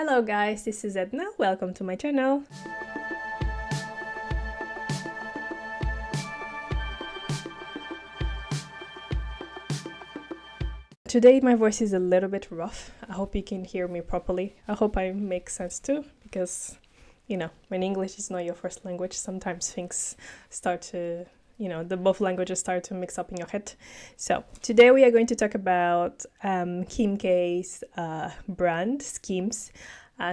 Hello guys, this is Edna. Welcome to my channel. Today my voice is a little bit rough. I hope you can hear me properly. I hope I make sense too, because when English is not your first language, sometimes things start to the both languages start to mix up in your head. So today we are going to talk about Kim K's brand schemes.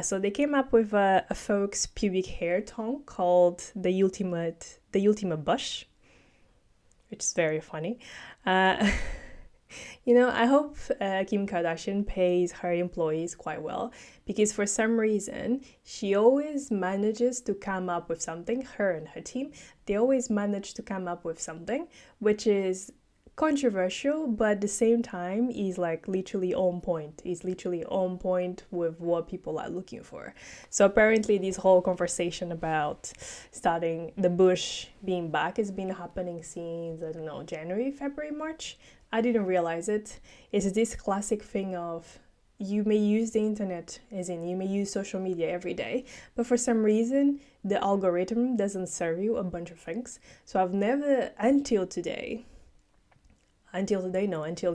So they came up with a folks pubic hair tone called the ultimate bush, which is very funny. I hope Kim Kardashian pays her employees quite well, because for some reason she always manages to come up with something. Her and her team, they always manage to come up with something which is controversial, but at the same time is like literally on point. Is literally on point with what people are looking for. So apparently this whole conversation about starting the bush being back has been happening since, I don't know, January, February, March. I didn't realize it. It's this classic thing of you may use the internet, as in you may use social media every day, but for some reason the algorithm doesn't serve you a bunch of things. So I've never, until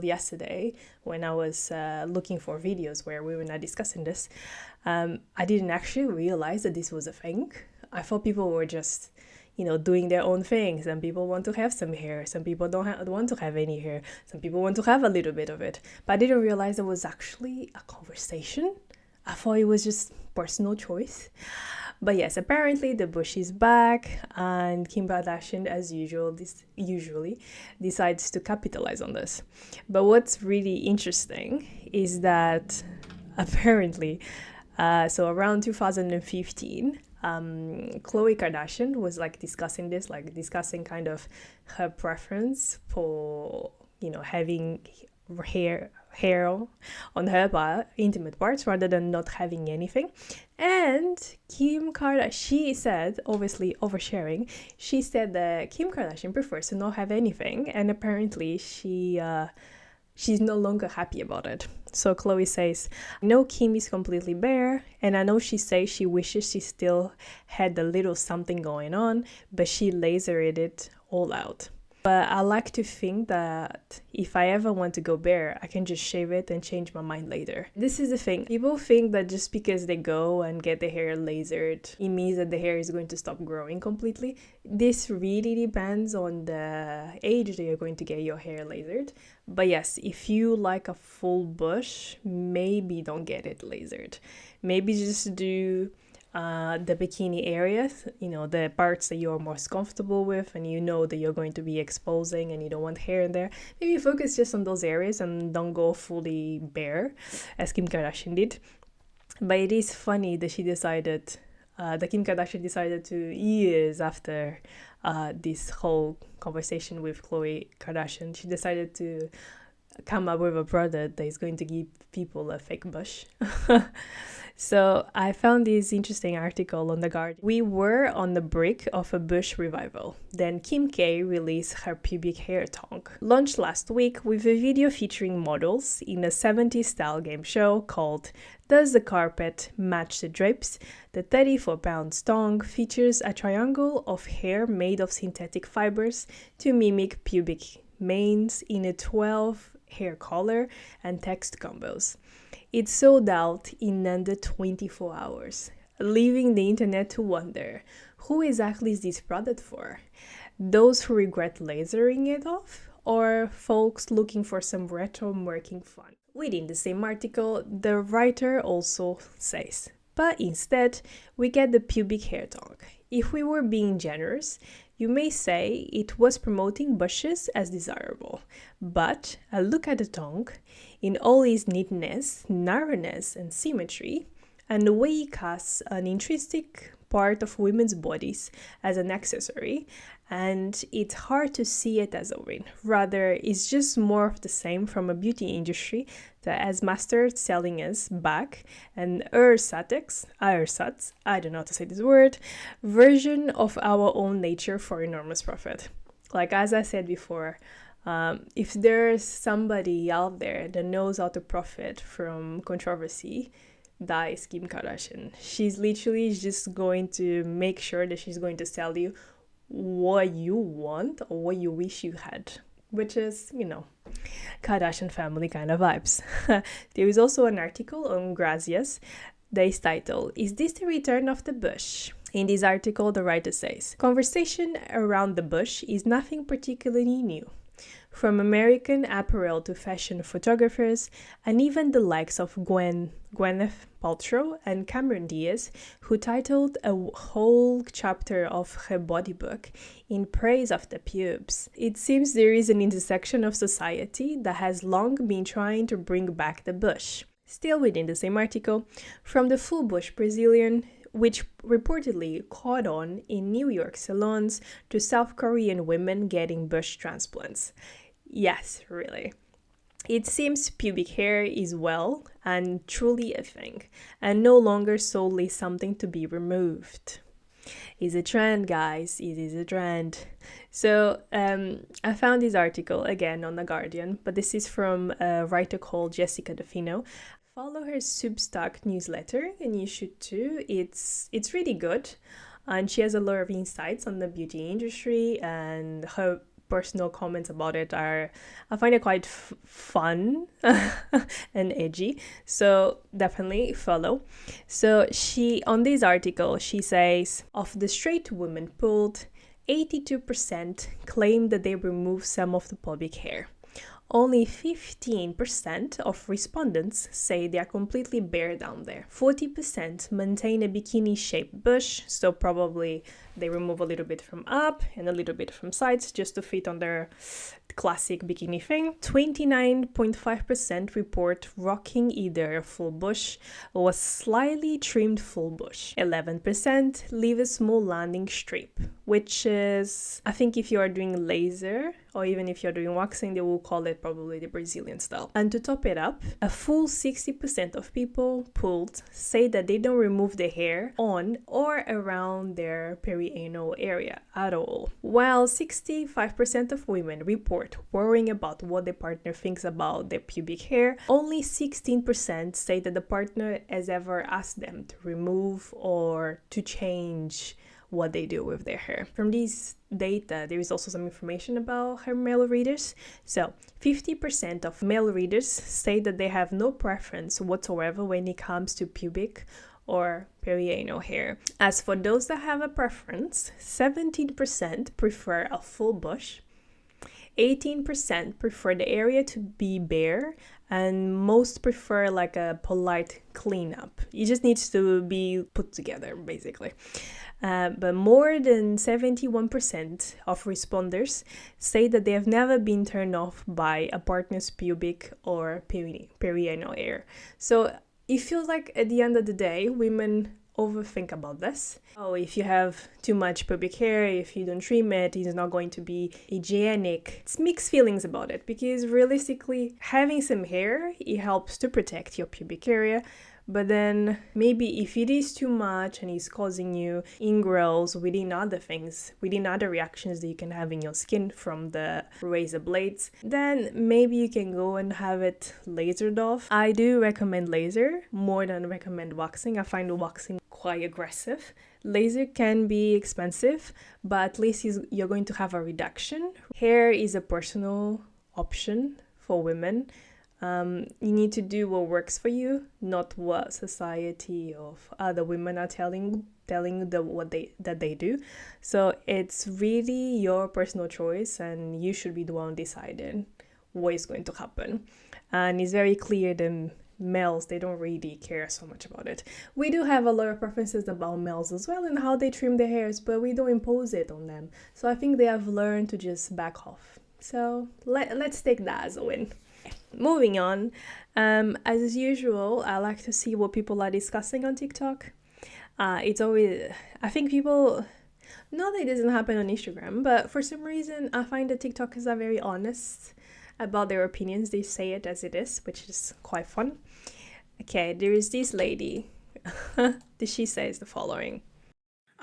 yesterday, when I was looking for videos where we were not discussing this, I didn't actually realize that this was a thing. I thought people were just doing their own thing. Some people want to have some hair, some people don't want to have any hair, some people want to have a little bit of it. But I didn't realize it was actually a conversation. I thought it was just personal choice. But yes, apparently the bush is back, and Kim Kardashian, as usual, usually decides to capitalize on this. But what's really interesting is that apparently, so around 2015, Khloe Kardashian was discussing kind of her preference for having hair on her intimate parts rather than not having anything. And Kim Kardashian, she said, obviously oversharing, she said that Kim Kardashian prefers to not have anything, and apparently she's no longer happy about it. So Khloe says, I know Kim is completely bare, and I know she says she wishes she still had a little something going on, but she lasered it all out. But I like to think that if I ever want to go bare, I can just shave it and change my mind later. This is the thing. People think that just because they go and get the hair lasered, it means that the hair is going to stop growing completely. This really depends on the age that you're going to get your hair lasered. But yes, if you like a full bush, maybe don't get it lasered. Maybe just do the bikini areas, the parts that you're most comfortable with and that you're going to be exposing and you don't want hair in there. Maybe focus just on those areas and don't go fully bare as Kim Kardashian did. But it is funny that Kim Kardashian decided to, years after this whole conversation with Khloe Kardashian, she decided to come up with a product that is going to give people a fake bush. So I found this interesting article on The Guardian. We were on the brink of a bush revival. Then Kim K released her pubic hair tongue. Launched last week with a video featuring models in a 70s style game show called Does the Carpet Match the Drapes? The 34-pound tongue features a triangle of hair made of synthetic fibers to mimic pubic manes in a 12 hair color and text combos. It sold out in under 24 hours, leaving the internet to wonder, who exactly is this product for? Those who regret lasering it off, or folks looking for some retro working fun? Within the same article, the writer also says, but instead, we get the pubic hair tongue. If we were being generous, you may say it was promoting bushes as desirable, but a look at the tongue, in all its neatness, narrowness, and symmetry, and the way it casts an intrinsic part of women's bodies as an accessory, and it's hard to see it as a win. Rather, it's just more of the same from a beauty industry that has mastered selling us back an ersatz, I don't know how to say this word, version of our own nature for enormous profit. Like as I said before, if there's somebody out there that knows how to profit from controversy, that is Kim Kardashian. She's literally just going to make sure that she's going to tell you what you want or what you wish you had, which is, Kardashian family kind of vibes. There is also an article on Grazia's that is titled, "Is this the return of the bush?" In this article, the writer says, "Conversation around the bush is nothing particularly new. From American apparel to fashion photographers, and even the likes of Gwyneth Paltrow and Cameron Diaz, who titled a whole chapter of her body book in praise of the pubes. It seems there is an intersection of society that has long been trying to bring back the bush." Still within the same article, from the full bush Brazilian, which reportedly caught on in New York salons, to South Korean women getting bush transplants. Yes, really. It seems pubic hair is well and truly a thing, and no longer solely something to be removed. It's a trend, guys. It is a trend. So I found this article again on The Guardian, but this is from a writer called Jessica DeFino. Follow her Substack newsletter, and you should too. It's really good, and she has a lot of insights on the beauty industry, and her personal comments about it I find it quite fun and edgy, so definitely follow. So on this article, she says, of the straight women polled, 82% claim that they remove some of the pubic hair. Only 15% of respondents say they are completely bare down there. 40% maintain a bikini-shaped bush, so probably they remove a little bit from up and a little bit from sides just to fit on their classic bikini thing. 29.5% report rocking either a full bush or a slightly trimmed full bush. 11% leave a small landing strip, which is, I think if you are doing laser or even if you're doing waxing, they will call it probably the Brazilian style. And to top it up, a full 60% of people polled say that they don't remove the hair on or around their perianal area at all. While 65% of women report worrying about what their partner thinks about their pubic hair, only 16% say that the partner has ever asked them to remove or to change what they do with their hair. From these data, there is also some information about her male readers. So 50% of male readers say that they have no preference whatsoever when it comes to pubic or perianal hair. As for those that have a preference, 17% prefer a full bush, 18% prefer the area to be bare, and most prefer like a polite cleanup. It just needs to be put together, basically. But more than 71% of responders say that they have never been turned off by a partner's pubic or perianal hair. So it feels like at the end of the day, women overthink about this. Oh, if you have too much pubic hair, if you don't trim it, it's not going to be hygienic. It's mixed feelings about it, because realistically, having some hair, it helps to protect your pubic area. But then maybe if it is too much and it's causing you ingrowns within other things, within other reactions that you can have in your skin from the razor blades, then maybe you can go and have it lasered off. I do recommend laser more than recommend waxing. I find waxing quite aggressive. Laser can be expensive, but at least you're going to have a reduction. Hair is a personal option for women. You need to do what works for you, not what society of other women are telling that they do. So it's really your personal choice, and you should be the one deciding what is going to happen. And it's very clear that males, they don't really care so much about it. We do have a lot of preferences about males as well and how they trim their hairs, but we don't impose it on them. So I think they have learned to just back off. So let's take that as a win. Moving on, as usual, I like to see what people are discussing on TikTok. It's always, I think people, not that it doesn't happen on Instagram, but for some reason, I find that TikTokers are very honest about their opinions. They say it as it is, which is quite fun. Okay, there is this lady. She says the following.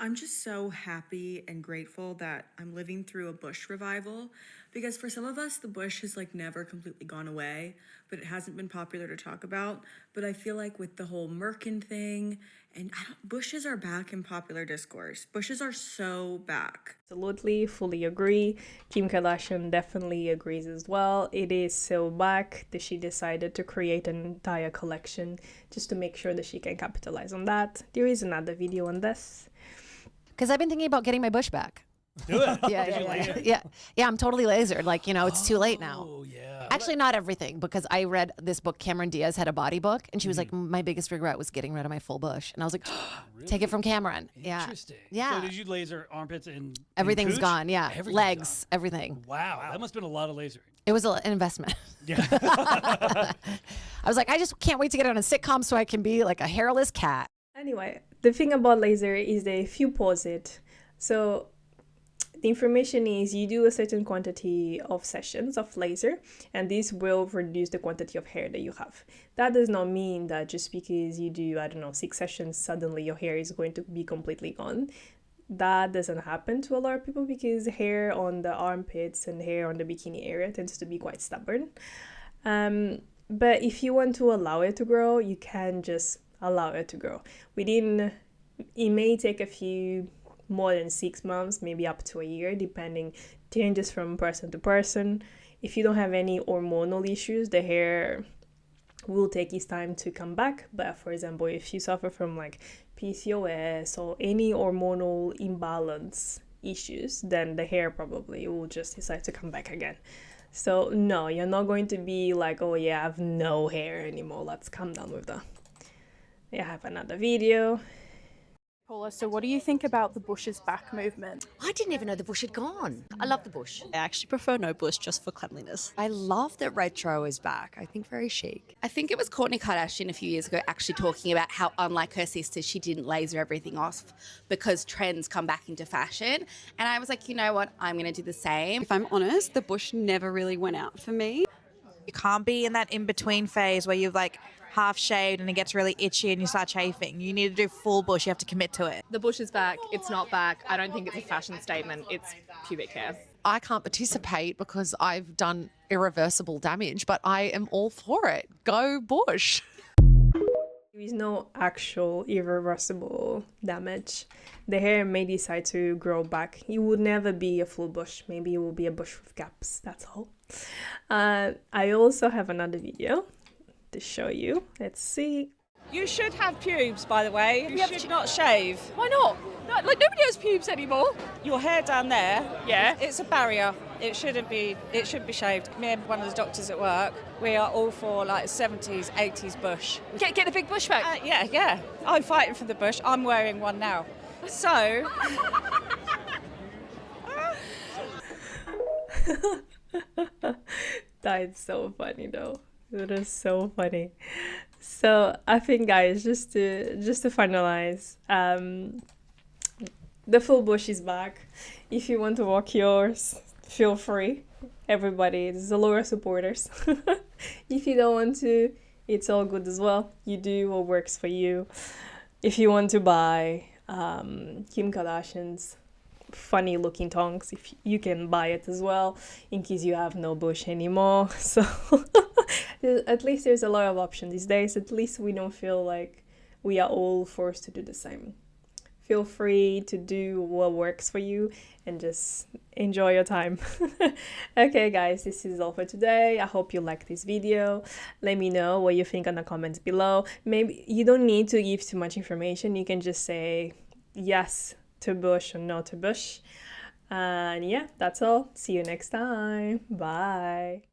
I'm just so happy and grateful that I'm living through a bush revival, because for some of us, the bush has like never completely gone away, but it hasn't been popular to talk about. But I feel like with the whole Merkin thing, and bushes are back in popular discourse. Bushes are so back. Absolutely, fully agree. Kim Kardashian definitely agrees as well. It is so back that she decided to create an entire collection just to make sure that she can capitalize on that. There is another video on this. Because I've been thinking about getting my bush back. Do it. Yeah, I'm totally lasered. Like, you know, it's too late now. Oh, yeah. Actually, not everything, because I read this book, Cameron Diaz had a body book, and she was like, my biggest regret was getting rid of my full bush. And I was like, really? Take it from Cameron. Yeah. Interesting. Yeah. So did you laser armpits and Everything's cooch? gone. Yeah. Everything's Legs, gone. everything. Wow. That must have been a lot of lasering. It was an investment. Yeah. I was like, I just can't wait to get on a sitcom so I can be like a hairless cat. Anyway, the thing about laser is that if you pause it, so the information is you do a certain quantity of sessions of laser, and this will reduce the quantity of hair that you have. That does not mean that just because you do, I don't know, 6 sessions, suddenly your hair is going to be completely gone. That doesn't happen to a lot of people because hair on the armpits and hair on the bikini area tends to be quite stubborn. But if you want to allow it to grow, you can just allow it to grow. It may take a few more than 6 months, maybe up to a year, depending, changes from person to person. If you don't have any hormonal issues, the hair will take its time to come back. But for example, if you suffer from like PCOS or any hormonal imbalance issues, then the hair probably will just decide to come back again. So no, you're not going to be like, oh yeah, I have no hair anymore, let's calm down with that. I have another video. Paula, so what do you think about the bush is back movement? I didn't even know the bush had gone. I love the bush. I actually prefer no bush just for cleanliness. I love that retro is back. I think very chic. I think it was Kourtney Kardashian a few years ago actually talking about how, unlike her sister, she didn't laser everything off because trends come back into fashion. And I was like, you know what? I'm going to do the same. If I'm honest, the bush never really went out for me. You can't be in that in-between phase where you've like half shaved and it gets really itchy and you start chafing. You need to do full bush. You have to commit to it. The bush is back. It's not back. I don't think it's a fashion statement. It's pubic hair. I can't participate because I've done irreversible damage, but I am all for it. Go bush. There is no actual irreversible damage. The hair may decide to grow back. It would never be a full bush. Maybe it will be a bush with gaps. That's all. I also have another video to show you. Let's see. You should have pubes, by the way. You should not shave. Why not? No, like nobody has pubes anymore. Your hair down there, Yeah. it's a barrier. It shouldn't be. It should be shaved. Me and one of the doctors at work, we are all for like 70s, 80s bush. Get the big bush back. Yeah. I'm fighting for the bush. I'm wearing one now. So. That is so funny though. It is so funny. So I think, guys, just to finalize, the full bush is back. If you want to walk yours, feel free. Everybody, there's a lot of supporters. If you don't want to, it's all good as well. You do what works for you. If you want to buy Kim Kardashian's funny looking tongs, if you can buy it as well, in case you have no bush anymore. So at least there's a lot of options these days. At least we don't feel like we are all forced to do the same. Feel free to do what works for you and just enjoy your time. Okay guys, this is all for today. I hope you liked this video. Let me know what you think in the comments below. Maybe you don't need to give too much information. You can just say yes to bush or no to bush. And yeah, that's all. See you next time. Bye.